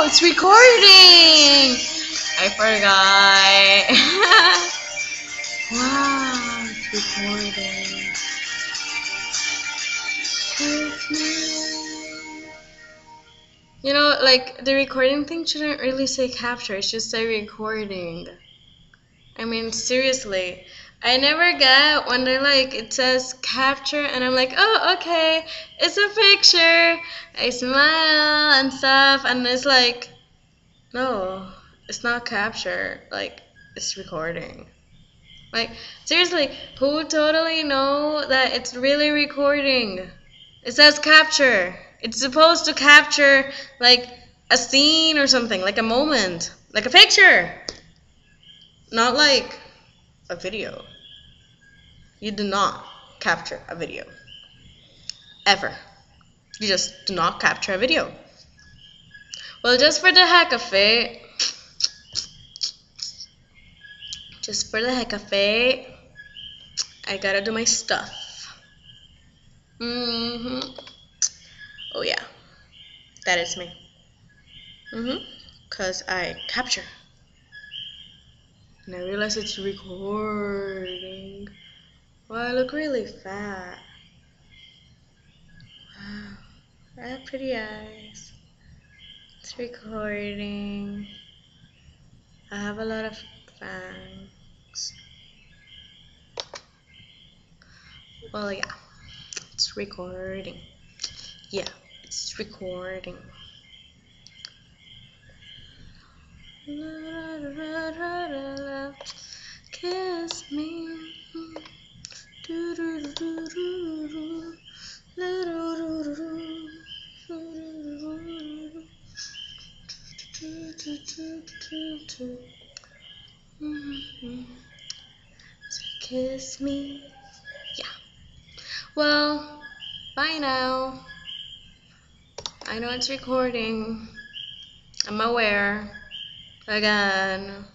it's recording! I forgot. Wow, it's recording. You know, like, the recording thing shouldn't really say capture, it should say recording. I mean, seriously. I never get when they're like, it says capture, and I'm like, oh, okay, it's a picture. I smile and stuff, and it's like, no, it's not capture. Like, it's recording. Like, seriously, who totally know that it's really recording? It says capture. It's supposed to capture, like, a scene or something, like a moment, like a picture. Not like a video. You do not capture a video. Ever. You just do not capture a video. Well, just for the heck of it, I gotta do my stuff. Oh yeah, that is me. Cause I capture. And I realize it's recording. Well, I look really fat. Wow, I have pretty eyes. It's recording. I have a lot of fangs. Well, yeah, it's recording. Yeah, it's recording. Kiss me. So kiss me. Yeah. Well, bye now. I know it's recording. I'm aware. Again.